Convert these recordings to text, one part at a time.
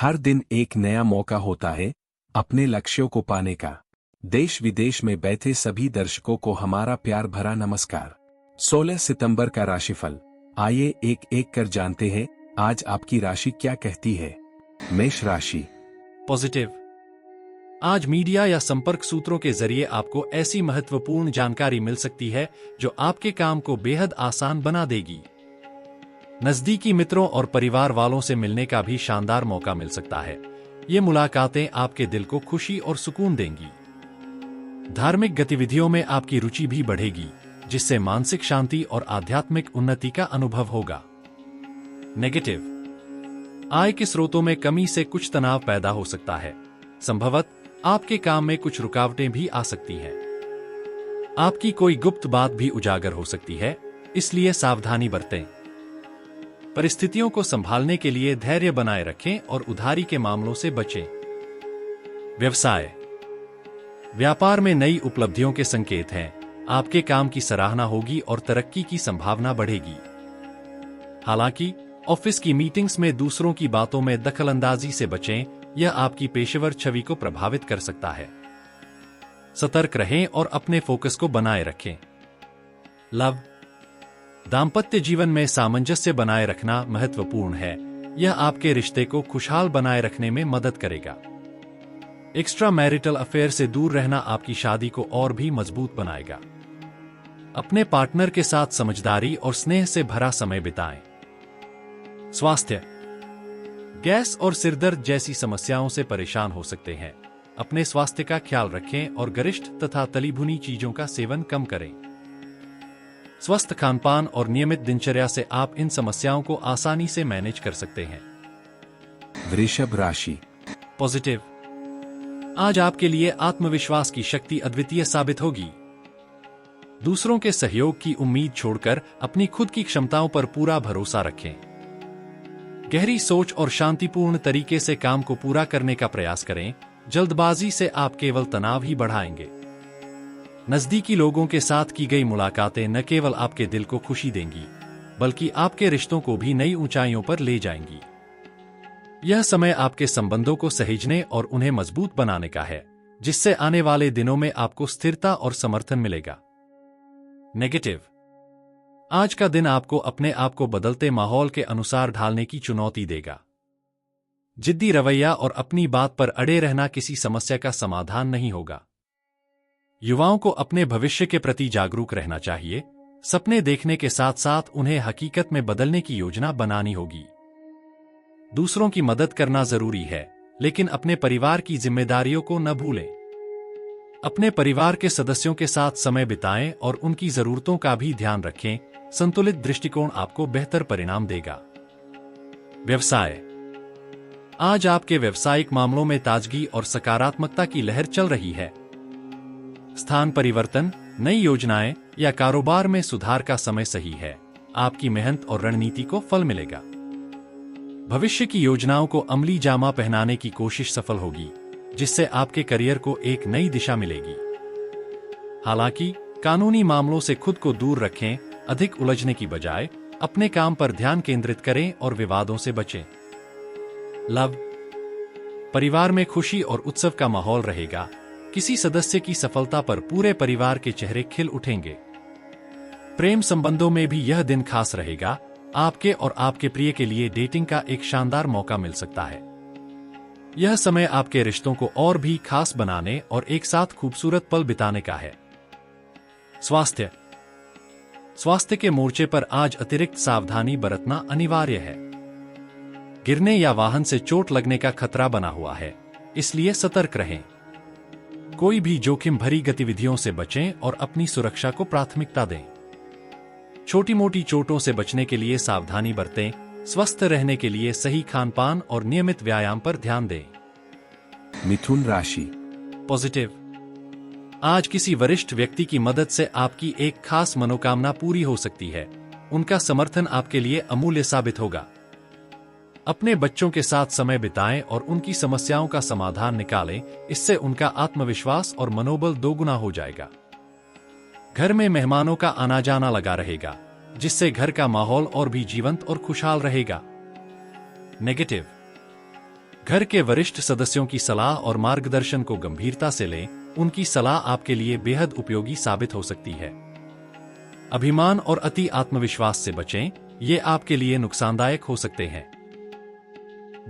हर दिन एक नया मौका होता है अपने लक्ष्यों को पाने का। देश विदेश में बैठे सभी दर्शकों को हमारा प्यार भरा नमस्कार। 16 सितंबर का राशिफल, आइए एक एक कर जानते हैं आज आपकी राशि क्या कहती है। मेष राशि। पॉजिटिव। आज मीडिया या संपर्क सूत्रों के जरिए आपको ऐसी महत्वपूर्ण जानकारी मिल सकती है जो आपके काम को बेहद आसान बना देगी। नजदीकी मित्रों और परिवार वालों से मिलने का भी शानदार मौका मिल सकता है। ये मुलाकातें आपके दिल को खुशी और सुकून देंगी। धार्मिक गतिविधियों में आपकी रुचि भी बढ़ेगी, जिससे मानसिक शांति और आध्यात्मिक उन्नति का अनुभव होगा। नेगेटिव। आय के स्रोतों में कमी से कुछ तनाव पैदा हो सकता है। संभवतः आपके काम में कुछ रुकावटें भी आ सकती हैं। आपकी कोई गुप्त बात भी उजागर हो सकती है, इसलिए सावधानी बरतें। परिस्थितियों को संभालने के लिए धैर्य बनाए रखें और उधारी के मामलों से बचें। व्यवसाय। व्यापार में नई उपलब्धियों के संकेत हैं। आपके काम की सराहना होगी और तरक्की की संभावना बढ़ेगी। हालांकि ऑफिस की मीटिंग्स में दूसरों की बातों में दखलंदाजी से बचें, यह आपकी पेशेवर छवि को प्रभावित कर सकता है। सतर्क रहें और अपने फोकस को बनाए रखें। लव। दाम्पत्य जीवन में सामंजस्य बनाए रखना महत्वपूर्ण है। यह आपके रिश्ते को खुशहाल बनाए रखने में मदद करेगा। एक्स्ट्रा मैरिटल अफेयर से दूर रहना आपकी शादी को और भी मजबूत बनाएगा। अपने पार्टनर के साथ समझदारी और स्नेह से भरा समय बिताएं। स्वास्थ्य। गैस और सिरदर्द जैसी समस्याओं से परेशान हो सकते हैं। अपने स्वास्थ्य का ख्याल रखें और गरिष्ठ तथा तली भुनी चीजों का सेवन कम करें। स्वस्थ खानपान और नियमित दिनचर्या से आप इन समस्याओं को आसानी से मैनेज कर सकते हैं। वृषभ राशि। पॉजिटिव। आज आपके लिए आत्मविश्वास की शक्ति अद्वितीय साबित होगी। दूसरों के सहयोग की उम्मीद छोड़कर अपनी खुद की क्षमताओं पर पूरा भरोसा रखें। गहरी सोच और शांतिपूर्ण तरीके से काम को पूरा करने का प्रयास करें। जल्दबाजी से आप केवल तनाव ही बढ़ाएंगे। नजदीकी लोगों के साथ की गई मुलाकातें न केवल आपके दिल को खुशी देंगी, बल्कि आपके रिश्तों को भी नई ऊंचाइयों पर ले जाएंगी। यह समय आपके संबंधों को सहेजने और उन्हें मजबूत बनाने का है, जिससे आने वाले दिनों में आपको स्थिरता और समर्थन मिलेगा। नेगेटिव। आज का दिन आपको अपने आप को बदलते माहौल के अनुसार ढालने की चुनौती देगा। जिद्दी रवैया और अपनी बात पर अड़े रहना किसी समस्या का समाधान नहीं होगा। युवाओं को अपने भविष्य के प्रति जागरूक रहना चाहिए। सपने देखने के साथ साथ उन्हें हकीकत में बदलने की योजना बनानी होगी। दूसरों की मदद करना जरूरी है, लेकिन अपने परिवार की जिम्मेदारियों को न भूलें। अपने परिवार के सदस्यों के साथ समय बिताएं और उनकी जरूरतों का भी ध्यान रखें। संतुलित दृष्टिकोण आपको बेहतर परिणाम देगा। व्यवसाय। आज आपके व्यावसायिक मामलों में ताजगी और सकारात्मकता की लहर चल रही है। स्थान परिवर्तन, नई योजनाएं या कारोबार में सुधार का समय सही है। आपकी मेहनत और रणनीति को फल मिलेगा। भविष्य की योजनाओं को अमली जामा पहनाने की कोशिश सफल होगी, जिससे आपके करियर को एक नई दिशा मिलेगी। हालांकि कानूनी मामलों से खुद को दूर रखें। अधिक उलझने की बजाय अपने काम पर ध्यान केंद्रित करें और विवादों से बचें। लव। परिवार में खुशी और उत्सव का माहौल रहेगा। किसी सदस्य की सफलता पर पूरे परिवार के चेहरे खिल उठेंगे। प्रेम संबंधों में भी यह दिन खास रहेगा। आपके और आपके प्रिय के लिए डेटिंग का एक शानदार मौका मिल सकता है। यह समय आपके रिश्तों को और भी खास बनाने और एक साथ खूबसूरत पल बिताने का है। स्वास्थ्य। स्वास्थ्य के मोर्चे पर आज अतिरिक्त सावधानी बरतना अनिवार्य है। गिरने या वाहन से चोट लगने का खतरा बना हुआ है, इसलिए सतर्क रहें। कोई भी जोखिम भरी गतिविधियों से बचें और अपनी सुरक्षा को प्राथमिकता दें। छोटी मोटी चोटों से बचने के लिए सावधानी बरतें। स्वस्थ रहने के लिए सही खानपान और नियमित व्यायाम पर ध्यान दें। मिथुन राशि। पॉजिटिव। आज किसी वरिष्ठ व्यक्ति की मदद से आपकी एक खास मनोकामना पूरी हो सकती है। उनका समर्थन आपके लिए अमूल्य साबित होगा। अपने बच्चों के साथ समय बिताएं और उनकी समस्याओं का समाधान निकालें। इससे उनका आत्मविश्वास और मनोबल दोगुना हो जाएगा। घर में मेहमानों का आना जाना लगा रहेगा, जिससे घर का माहौल और भी जीवंत और खुशहाल रहेगा। नेगेटिव। घर के वरिष्ठ सदस्यों की सलाह और मार्गदर्शन को गंभीरता से लें, उनकी सलाह आपके लिए बेहद उपयोगी साबित हो सकती है। अभिमान और अति आत्मविश्वास से बचें, ये आपके लिए नुकसानदायक हो सकते हैं।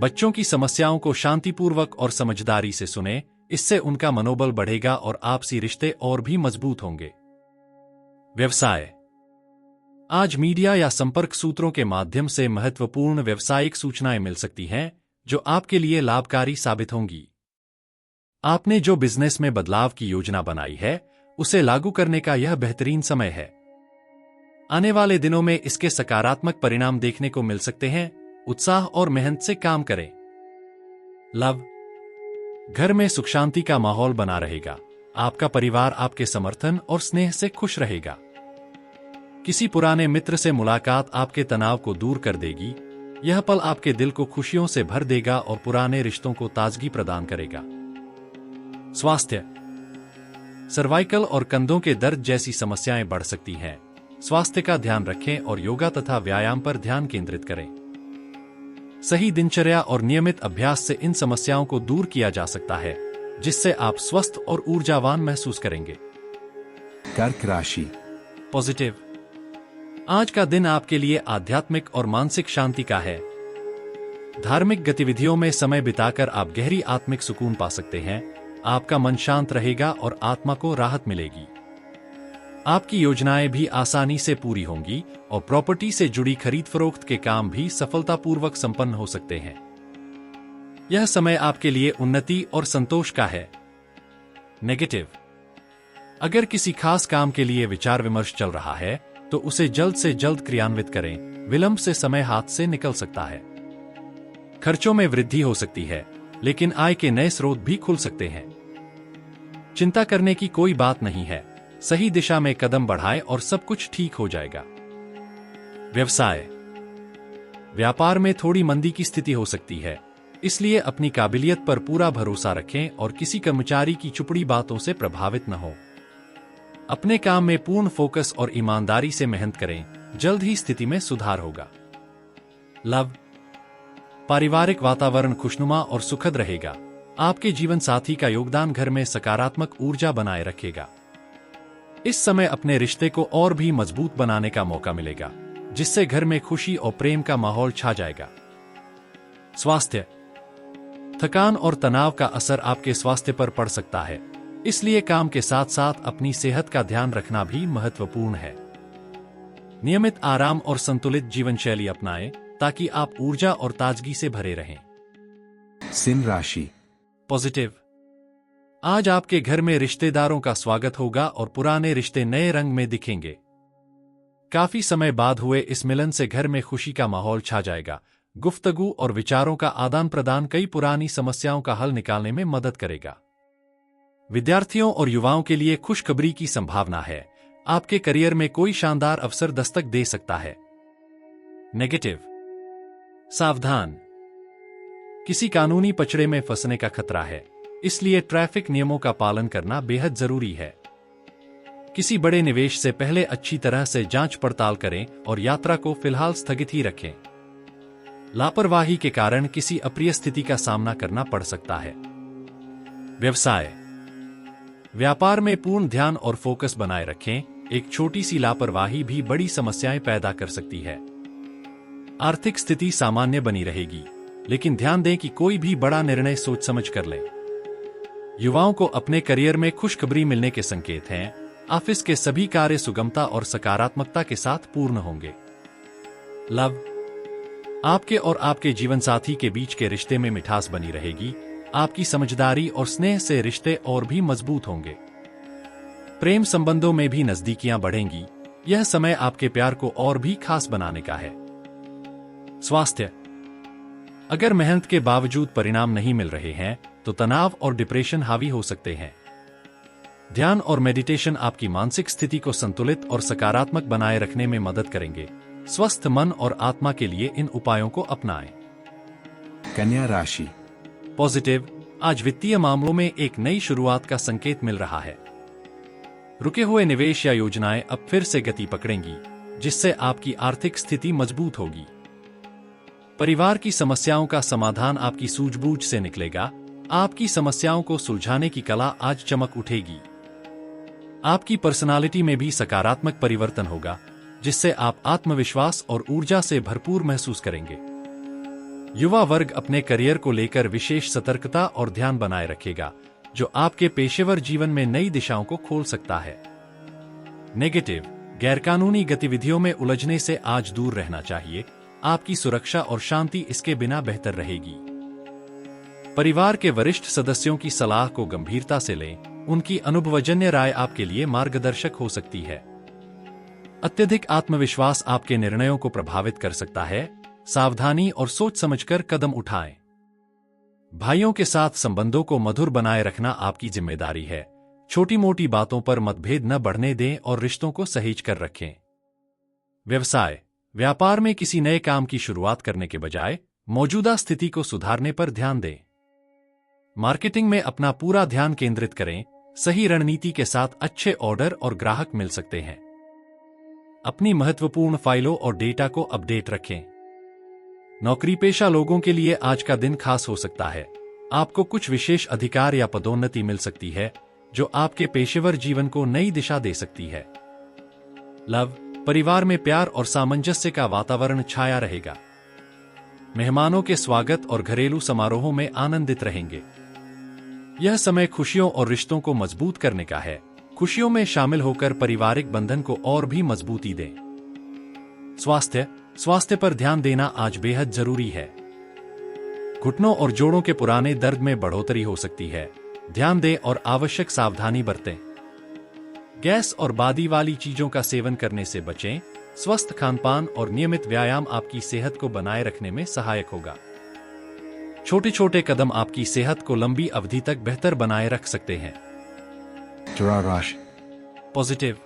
बच्चों की समस्याओं को शांतिपूर्वक और समझदारी से सुनें, इससे उनका मनोबल बढ़ेगा और आपसी रिश्ते और भी मजबूत होंगे। व्यवसाय। आज मीडिया या संपर्क सूत्रों के माध्यम से महत्वपूर्ण व्यावसायिक सूचनाएं मिल सकती हैं, जो आपके लिए लाभकारी साबित होंगी। आपने जो बिजनेस में बदलाव की योजना बनाई है, उसे लागू करने का यह बेहतरीन समय है। आने वाले दिनों में इसके सकारात्मक परिणाम देखने को मिल सकते हैं। उत्साह और मेहनत से काम करें। लव। घर में सुख शांति का माहौल बना रहेगा। आपका परिवार आपके समर्थन और स्नेह से खुश रहेगा। किसी पुराने मित्र से मुलाकात आपके तनाव को दूर कर देगी। यह पल आपके दिल को खुशियों से भर देगा और पुराने रिश्तों को ताजगी प्रदान करेगा। स्वास्थ्य। सर्वाइकल और कंधों के दर्द जैसी समस्याएं बढ़ सकती हैं। स्वास्थ्य का ध्यान रखें और योगा तथा व्यायाम पर ध्यान केंद्रित करें। सही दिनचर्या और नियमित अभ्यास से इन समस्याओं को दूर किया जा सकता है, जिससे आप स्वस्थ और ऊर्जावान महसूस करेंगे। कर्क राशि। पॉजिटिव। आज का दिन आपके लिए आध्यात्मिक और मानसिक शांति का है। धार्मिक गतिविधियों में समय बिताकर आप गहरी आत्मिक सुकून पा सकते हैं। आपका मन शांत रहेगा और आत्मा को राहत मिलेगी। आपकी योजनाएं भी आसानी से पूरी होंगी और प्रॉपर्टी से जुड़ी खरीद फरोख्त के काम भी सफलतापूर्वक संपन्न हो सकते हैं। यह समय आपके लिए उन्नति और संतोष का है। नेगेटिव। अगर किसी खास काम के लिए विचार विमर्श चल रहा है, तो उसे जल्द से जल्द क्रियान्वित करें। विलंब से समय हाथ से निकल सकता है। खर्चों में वृद्धि हो सकती है, लेकिन आय के नए स्रोत भी खुल सकते हैं। चिंता करने की कोई बात नहीं है। सही दिशा में कदम बढ़ाएं और सब कुछ ठीक हो जाएगा। व्यवसाय। व्यापार में थोड़ी मंदी की स्थिति हो सकती है, इसलिए अपनी काबिलियत पर पूरा भरोसा रखें और किसी कर्मचारी की चुपड़ी बातों से प्रभावित न हो। अपने काम में पूर्ण फोकस और ईमानदारी से मेहनत करें। जल्द ही स्थिति में सुधार होगा। लव। पारिवारिक वातावरण खुशनुमा और सुखद रहेगा। आपके जीवन साथी का योगदान घर में सकारात्मक ऊर्जा बनाए रखेगा। इस समय अपने रिश्ते को और भी मजबूत बनाने का मौका मिलेगा, जिससे घर में खुशी और प्रेम का माहौल छा जाएगा। स्वास्थ्य। थकान और तनाव का असर आपके स्वास्थ्य पर पड़ सकता है, इसलिए काम के साथ साथ अपनी सेहत का ध्यान रखना भी महत्वपूर्ण है। नियमित आराम और संतुलित जीवन शैली अपनाएं, ताकि आप ऊर्जा और ताजगी से भरे रहें। सिंह राशि। पॉजिटिव। आज आपके घर में रिश्तेदारों का स्वागत होगा और पुराने रिश्ते नए रंग में दिखेंगे। काफी समय बाद हुए इस मिलन से घर में खुशी का माहौल छा जाएगा। गुफ्तगू और विचारों का आदान प्रदान कई पुरानी समस्याओं का हल निकालने में मदद करेगा। विद्यार्थियों और युवाओं के लिए खुशखबरी की संभावना है। आपके करियर में कोई शानदार अवसर दस्तक दे सकता है। नेगेटिव। सावधान। किसी कानूनी पचड़े में फंसने का खतरा है, इसलिए ट्रैफिक नियमों का पालन करना बेहद जरूरी है। किसी बड़े निवेश से पहले अच्छी तरह से जांच पड़ताल करें और यात्रा को फिलहाल स्थगित ही रखें। लापरवाही के कारण किसी अप्रिय स्थिति का सामना करना पड़ सकता है। व्यवसाय। व्यापार में पूर्ण ध्यान और फोकस बनाए रखें। एक छोटी सी लापरवाही भी बड़ी समस्याएं पैदा कर सकती है। आर्थिक स्थिति सामान्य बनी रहेगी, लेकिन ध्यान दें कि कोई भी बड़ा निर्णय सोच समझ कर लें। युवाओं को अपने करियर में खुशखबरी मिलने के संकेत हैं। ऑफिस के सभी कार्य सुगमता और सकारात्मकता के साथ पूर्ण होंगे। लव। आपके और आपके जीवनसाथी के बीच के रिश्ते में मिठास बनी रहेगी। आपकी समझदारी और स्नेह से रिश्ते और भी मजबूत होंगे। प्रेम संबंधों में भी नजदीकियां बढ़ेंगी। यह समय आपके प्यार को और भी खास बनाने का है। स्वास्थ्य। अगर मेहनत के बावजूद परिणाम नहीं मिल रहे हैं, तो तनाव और डिप्रेशन हावी हो सकते हैं। ध्यान और मेडिटेशन आपकी मानसिक स्थिति को संतुलित और सकारात्मक बनाए रखने में मदद करेंगे। स्वस्थ मन और आत्मा के लिए इन उपायों को अपनाएं। कन्या राशि। पॉजिटिव। आज वित्तीय मामलों में एक नई शुरुआत का संकेत मिल रहा है। रुके हुए निवेश या योजनाएं अब फिर से गति पकड़ेंगी, जिससे आपकी आर्थिक स्थिति मजबूत होगी। परिवार की समस्याओं का समाधान आपकी सूझबूझ से निकलेगा। आपकी समस्याओं को सुलझाने की कला आज चमक उठेगी। आपकी पर्सनालिटी में भी सकारात्मक परिवर्तन होगा, जिससे आप आत्मविश्वास और ऊर्जा से भरपूर महसूस करेंगे। युवा वर्ग अपने करियर को लेकर विशेष सतर्कता और ध्यान बनाए रखेगा, जो आपके पेशेवर जीवन में नई दिशाओं को खोल सकता है। नेगेटिव, गैरकानूनी गतिविधियों में उलझने से आज दूर रहना चाहिए। आपकी सुरक्षा और शांति इसके बिना बेहतर रहेगी। परिवार के वरिष्ठ सदस्यों की सलाह को गंभीरता से लें। उनकी अनुभवजन्य राय आपके लिए मार्गदर्शक हो सकती है। अत्यधिक आत्मविश्वास आपके निर्णयों को प्रभावित कर सकता है। सावधानी और सोच समझकर कदम उठाएं। भाइयों के साथ संबंधों को मधुर बनाए रखना आपकी जिम्मेदारी है। छोटी मोटी बातों पर मतभेद न बढ़ने दें और रिश्तों को सहेज कर रखें। व्यवसाय, व्यापार में किसी नए काम की शुरुआत करने के बजाय मौजूदा स्थिति को सुधारने पर ध्यान दें। मार्केटिंग में अपना पूरा ध्यान केंद्रित करें। सही रणनीति के साथ अच्छे ऑर्डर और ग्राहक मिल सकते हैं। अपनी महत्वपूर्ण फाइलों और डेटा को अपडेट रखें। नौकरी पेशा लोगों के लिए आज का दिन खास हो सकता है। आपको कुछ विशेष अधिकार या पदोन्नति मिल सकती है, जो आपके पेशेवर जीवन को नई दिशा दे सकती है। लव, परिवार में प्यार और सामंजस्य का वातावरण छाया रहेगा। मेहमानों के स्वागत और घरेलू समारोहों में आनंदित रहेंगे। यह समय खुशियों और रिश्तों को मजबूत करने का है। खुशियों में शामिल होकर पारिवारिक बंधन को और भी मजबूती दें। स्वास्थ्य पर ध्यान देना आज बेहद जरूरी है। घुटनों और जोड़ों के पुराने दर्द में बढ़ोतरी हो सकती है। ध्यान दें और आवश्यक सावधानी बरतें। गैस और बादी वाली चीजों का सेवन करने से बचें। स्वस्थ खानपान और नियमित व्यायाम आपकी सेहत को बनाए रखने में सहायक होगा। छोटे छोटे कदम आपकी सेहत को लंबी अवधि तक बेहतर बनाए रख सकते हैं। पॉजिटिव,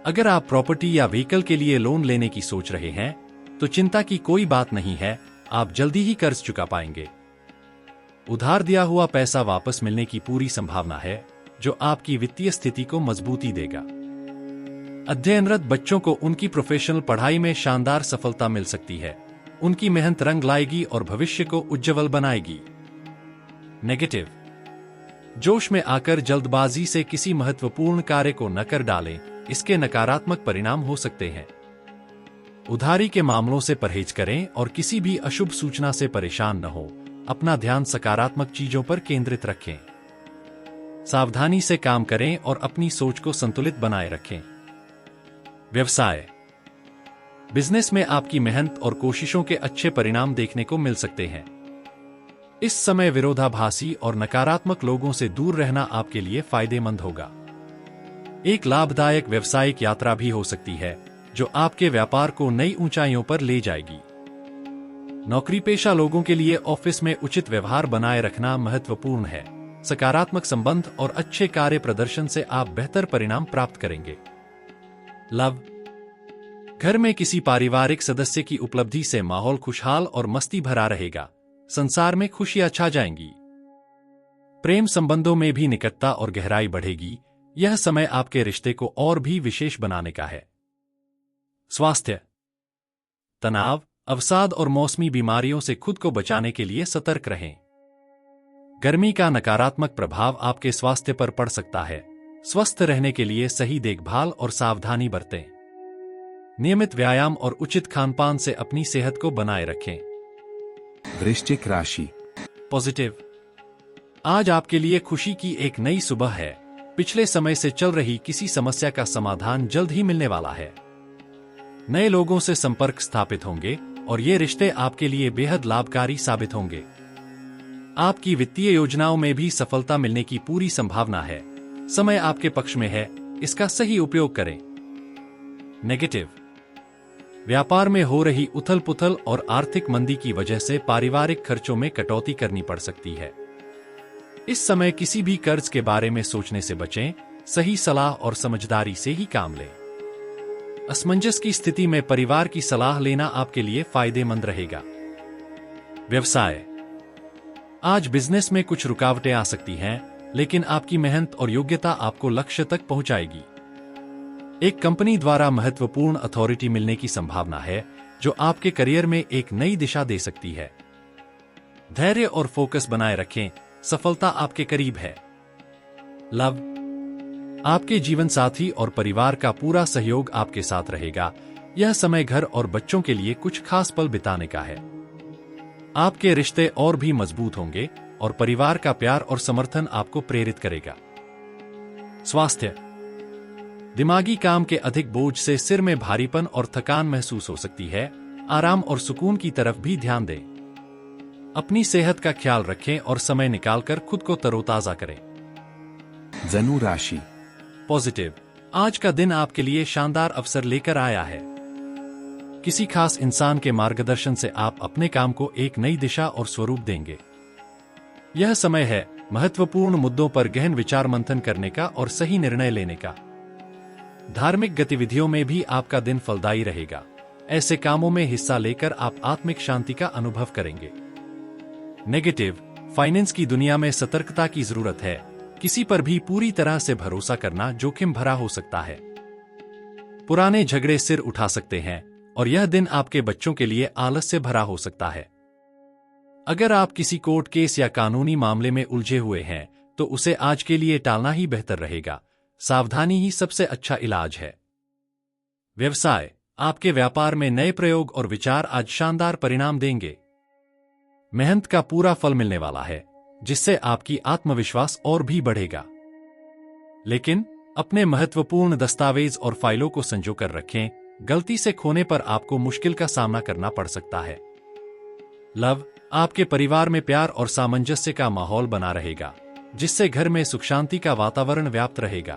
अगर आप प्रॉपर्टी या व्हीकल के लिए लोन लेने की सोच रहे हैं, तो चिंता की कोई बात नहीं है। आप जल्दी ही कर्ज चुका पाएंगे। उधार दिया हुआ पैसा वापस मिलने की पूरी संभावना है, जो आपकी वित्तीय स्थिति को मजबूती देगा। अध्ययनरत बच्चों को उनकी प्रोफेशनल पढ़ाई में शानदार सफलता मिल सकती है। उनकी मेहनत रंग लाएगी और भविष्य को उज्जवल बनाएगी। नेगेटिव, जोश में आकर जल्दबाजी से किसी महत्वपूर्ण कार्य को न कर डालें। इसके नकारात्मक परिणाम हो सकते हैं। उधारी के मामलों से परहेज करें और किसी भी अशुभ सूचना से परेशान न हो। अपना ध्यान सकारात्मक चीजों पर केंद्रित रखें। सावधानी से काम करें और अपनी सोच को संतुलित बनाए रखें। व्यवसाय, बिजनेस में आपकी मेहनत और कोशिशों के अच्छे परिणाम देखने को मिल सकते हैं। इस समय विरोधाभासी और नकारात्मक लोगों से दूर रहना आपके लिए फायदेमंद होगा। एक लाभदायक व्यावसायिक यात्रा भी हो सकती है, जो आपके व्यापार को नई ऊंचाइयों पर ले जाएगी। नौकरी पेशा लोगों के लिए ऑफिस में उचित व्यवहार बनाए रखना महत्वपूर्ण है। सकारात्मक संबंध और अच्छे कार्य प्रदर्शन से आप बेहतर परिणाम प्राप्त करेंगे। लव, घर में किसी पारिवारिक सदस्य की उपलब्धि से माहौल खुशहाल और मस्ती भरा रहेगा। संसार में खुशियां छा जाएंगी। प्रेम संबंधों में भी निकटता और गहराई बढ़ेगी। यह समय आपके रिश्ते को और भी विशेष बनाने का है। स्वास्थ्य, तनाव, अवसाद और मौसमी बीमारियों से खुद को बचाने के लिए सतर्क रहें। गर्मी का नकारात्मक प्रभाव आपके स्वास्थ्य पर पड़ सकता है। स्वस्थ रहने के लिए सही देखभाल और सावधानी बरतें। नियमित व्यायाम और उचित खानपान से अपनी सेहत को बनाए रखें। वृश्चिक राशि, पॉजिटिव, आज आपके लिए खुशी की एक नई सुबह है। पिछले समय से चल रही किसी समस्या का समाधान जल्द ही मिलने वाला है। नए लोगों से संपर्क स्थापित होंगे और ये रिश्ते आपके लिए बेहद लाभकारी साबित होंगे। आपकी वित्तीय योजनाओं में भी सफलता मिलने की पूरी संभावना है। समय आपके पक्ष में है, इसका सही उपयोग करें। नेगेटिव, व्यापार में हो रही उथल पुथल और आर्थिक मंदी की वजह से पारिवारिक खर्चों में कटौती करनी पड़ सकती है। इस समय किसी भी कर्ज के बारे में सोचने से बचें। सही सलाह और समझदारी से ही काम लें। असमंजस की स्थिति में परिवार की सलाह लेना आपके लिए फायदेमंद रहेगा। व्यवसाय, आज बिजनेस में कुछ रुकावटें आ सकती हैं, लेकिन आपकी मेहनत और योग्यता आपको लक्ष्य तक पहुंचाएगी। एक कंपनी द्वारा महत्वपूर्ण अथॉरिटी मिलने की संभावना है, जो आपके करियर में एक नई दिशा दे सकती है। धैर्य और फोकस बनाए रखें, सफलता आपके करीब है। लव, आपके जीवन साथी और परिवार का पूरा सहयोग आपके साथ रहेगा। यह समय घर और बच्चों के लिए कुछ खास पल बिताने का है। आपके रिश्ते और भी मजबूत होंगे और परिवार का प्यार और समर्थन आपको प्रेरित करेगा। स्वास्थ्य, दिमागी काम के अधिक बोझ से सिर में भारीपन और थकान महसूस हो सकती है। आराम और सुकून की तरफ भी ध्यान दें। अपनी सेहत का ख्याल रखें और समय निकालकर खुद को तरोताजा करें। धनु राशि, पॉजिटिव, आज का दिन आपके लिए शानदार अवसर लेकर आया है। किसी खास इंसान के मार्गदर्शन से आप अपने काम को एक नई दिशा और स्वरूप देंगे। यह समय है महत्वपूर्ण मुद्दों पर गहन विचार मंथन करने का और सही निर्णय लेने का। धार्मिक गतिविधियों में भी आपका दिन फलदायी रहेगा। ऐसे कामों में हिस्सा लेकर आप आत्मिक शांति का अनुभव करेंगे। नेगेटिव, फाइनेंस की दुनिया में सतर्कता की जरूरत है। किसी पर भी पूरी तरह से भरोसा करना जोखिम भरा हो सकता है। पुराने झगड़े सिर उठा सकते हैं और यह दिन आपके बच्चों के लिए आलस्य भरा हो सकता है। अगर आप किसी कोर्ट केस या कानूनी मामले में उलझे हुए हैं तो उसे आज के लिए टालना ही बेहतर रहेगा। सावधानी ही सबसे अच्छा इलाज है। व्यवसाय, आपके व्यापार में नए प्रयोग और विचार आज शानदार परिणाम देंगे। मेहनत का पूरा फल मिलने वाला है, जिससे आपकी आत्मविश्वास और भी बढ़ेगा। लेकिन अपने महत्वपूर्ण दस्तावेज और फाइलों को संजो कर रखें। गलती से खोने पर आपको मुश्किल का सामना करना पड़ सकता है। लव, आपके परिवार में प्यार और सामंजस्य का माहौल बना रहेगा, जिससे घर में सुख शांति का वातावरण व्याप्त रहेगा।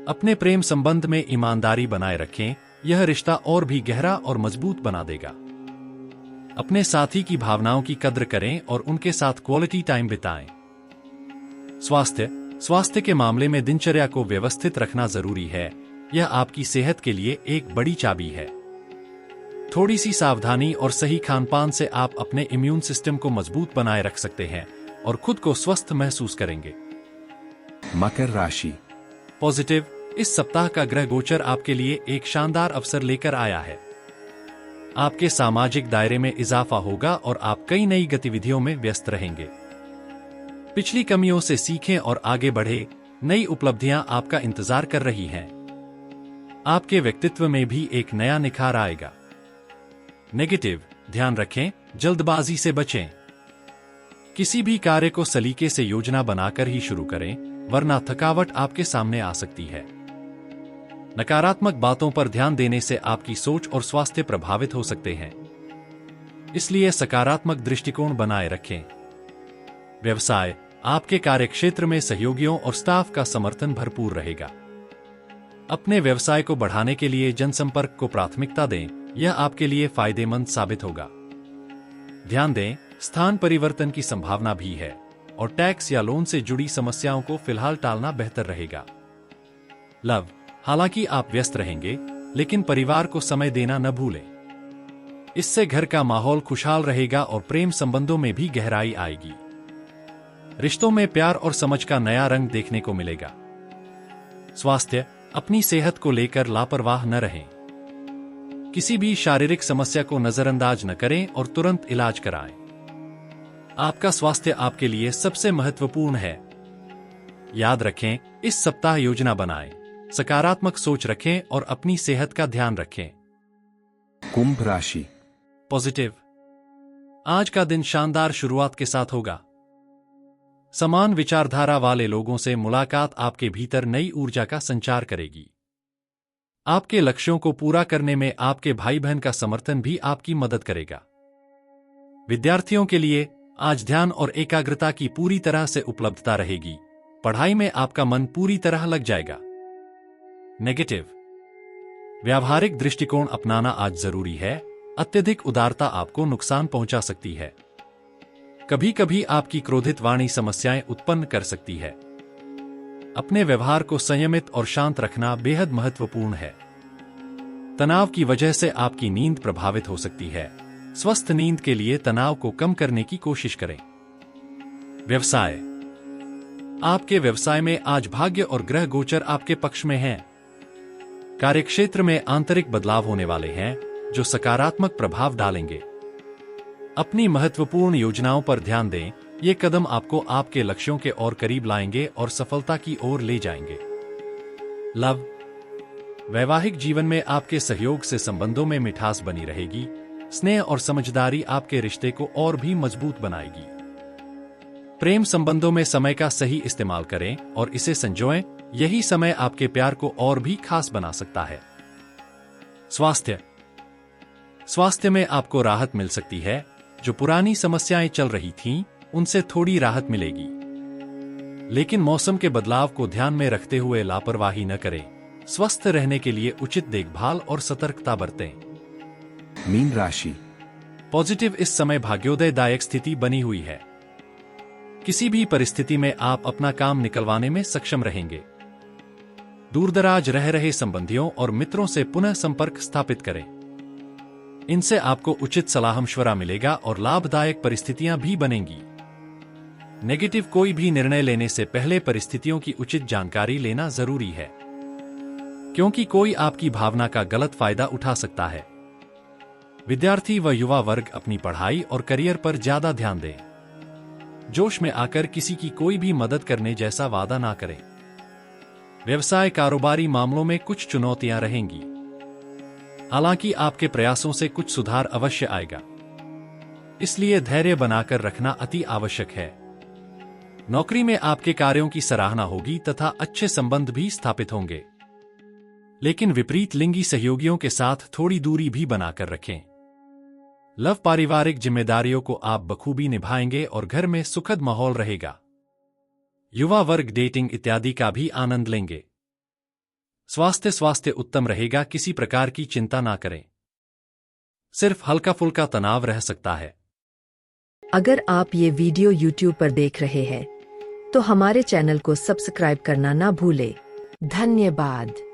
अपने प्रेम संबंध में ईमानदारी बनाए रखें, यह रिश्ता और भी गहरा और मजबूत बना देगा। अपने साथी की भावनाओं की कद्र करें और उनके साथ क्वालिटी टाइम बिताएं। स्वास्थ्य के मामले में दिनचर्या को व्यवस्थित रखना जरूरी है। यह आपकी सेहत के लिए एक बड़ी चाबी है। थोड़ी सी सावधानी और सही खानपान से आप अपने इम्यून सिस्टम को मजबूत बनाए रख सकते हैं और खुद को स्वस्थ महसूस करेंगे। मकर राशि, पॉजिटिव, इस सप्ताह का ग्रह गोचर आपके लिए एक शानदार अवसर लेकर आया है। आपके सामाजिक दायरे में इजाफा होगा और आप कई नई गतिविधियों में व्यस्त रहेंगे। पिछली कमियों से सीखें और आगे बढ़े। नई उपलब्धियां आपका इंतजार कर रही हैं। आपके व्यक्तित्व में भी एक नया निखार आएगा। नेगेटिव, ध्यान रखें, जल्दबाजी से बचें। किसी भी कार्य को सलीके से योजना बनाकर ही शुरू करें, वरना थकावट आपके सामने आ सकती है। नकारात्मक बातों पर ध्यान देने से आपकी सोच और स्वास्थ्य प्रभावित हो सकते हैं, इसलिए सकारात्मक दृष्टिकोण बनाए रखें। व्यवसाय, आपके कार्यक्षेत्र में सहयोगियों और स्टाफ का समर्थन भरपूर रहेगा। अपने व्यवसाय को बढ़ाने के लिए जनसंपर्क को प्राथमिकता दें, यह आपके लिए फायदेमंद साबित होगा। ध्यान दें, स्थान परिवर्तन की संभावना भी है और टैक्स या लोन से जुड़ी समस्याओं को फिलहाल टालना बेहतर रहेगा। लव, हालांकि आप व्यस्त रहेंगे, लेकिन परिवार को समय देना न भूलें। इससे घर का माहौल खुशहाल रहेगा और प्रेम संबंधों में भी गहराई आएगी। रिश्तों में प्यार और समझ का नया रंग देखने को मिलेगा। स्वास्थ्य, अपनी सेहत को लेकर लापरवाह न रहें। किसी भी शारीरिक समस्या को नजरअंदाज न करें और तुरंत इलाज कराएं। आपका स्वास्थ्य आपके लिए सबसे महत्वपूर्ण है। याद रखें, इस सप्ताह योजना बनाएं, सकारात्मक सोच रखें और अपनी सेहत का ध्यान रखें। कुंभ राशि, पॉजिटिव, आज का दिन शानदार शुरुआत के साथ होगा। समान विचारधारा वाले लोगों से मुलाकात आपके भीतर नई ऊर्जा का संचार करेगी। आपके लक्ष्यों को पूरा करने में आपके भाई बहन का समर्थन भी आपकी मदद करेगा। विद्यार्थियों के लिए आज ध्यान और एकाग्रता की पूरी तरह से उपलब्धता रहेगी। पढ़ाई में आपका मन पूरी तरह लग जाएगा। नेगेटिव, व्यावहारिक दृष्टिकोण अपनाना आज जरूरी है। अत्यधिक उदारता आपको नुकसान पहुंचा सकती है। कभी कभी आपकी क्रोधित वाणी समस्याएं उत्पन्न कर सकती है। अपने व्यवहार को संयमित और शांत रखना बेहद महत्वपूर्ण है। तनाव की वजह से आपकी नींद प्रभावित हो सकती है। स्वस्थ नींद के लिए तनाव को कम करने की कोशिश करें। व्यवसाय, आपके व्यवसाय में आज भाग्य और ग्रह गोचर आपके पक्ष में हैं। कार्यक्षेत्र में आंतरिक बदलाव होने वाले हैं, जो सकारात्मक प्रभाव डालेंगे। अपनी महत्वपूर्ण योजनाओं पर ध्यान दें, ये कदम आपको आपके लक्ष्यों के और करीब लाएंगे और सफलता की ओर ले जाएंगे। लव, वैवाहिक जीवन में आपके सहयोग से संबंधों में मिठास बनी रहेगी। स्नेह और समझदारी आपके रिश्ते को और भी मजबूत बनाएगी। प्रेम संबंधों में समय का सही इस्तेमाल करें और इसे संजोएं, यही समय आपके प्यार को और भी खास बना सकता है। स्वास्थ्य में आपको राहत मिल सकती है। जो पुरानी समस्याएं चल रही थीं, उनसे थोड़ी राहत मिलेगी। लेकिन मौसम के बदलाव को ध्यान में रखते हुए लापरवाही न करें। स्वस्थ रहने के लिए उचित देखभाल और सतर्कता बरतें। मीन राशि, पॉजिटिव, इस समय भाग्योदयदायक स्थिति बनी हुई है। किसी भी परिस्थिति में आप अपना काम निकलवाने में सक्षम रहेंगे। दूरदराज रह रहे संबंधियों और मित्रों से पुनः संपर्क स्थापित करें। इनसे आपको उचित सलाह-मशवरा मिलेगा और लाभदायक परिस्थितियां भी बनेंगी। नेगेटिव, कोई भी निर्णय लेने से पहले परिस्थितियों की उचित जानकारी लेना जरूरी है, क्योंकि कोई आपकी भावना का गलत फायदा उठा सकता है। विद्यार्थी व युवा वर्ग अपनी पढ़ाई और करियर पर ज्यादा ध्यान दें। जोश में आकर किसी की कोई भी मदद करने जैसा वादा ना करें। व्यवसाय कारोबारी मामलों में कुछ चुनौतियां रहेंगी, हालांकि आपके प्रयासों से कुछ सुधार अवश्य आएगा, इसलिए धैर्य बनाकर रखना अति आवश्यक है। नौकरी में आपके कार्यों की सराहना होगी तथा अच्छे संबंध भी स्थापित होंगे, लेकिन विपरीत लिंगी सहयोगियों के साथ थोड़ी दूरी भी बनाकर रखें। लव, पारिवारिक जिम्मेदारियों को आप बखूबी निभाएंगे और घर में सुखद माहौल रहेगा। युवा वर्ग डेटिंग इत्यादि का भी आनंद लेंगे। स्वास्थ्य उत्तम रहेगा, किसी प्रकार की चिंता ना करें। सिर्फ हल्का फुल्का तनाव रह सकता है। अगर आप ये वीडियो YouTube पर देख रहे हैं तो हमारे चैनल को सब्सक्राइब करना ना भूलें। धन्यवाद।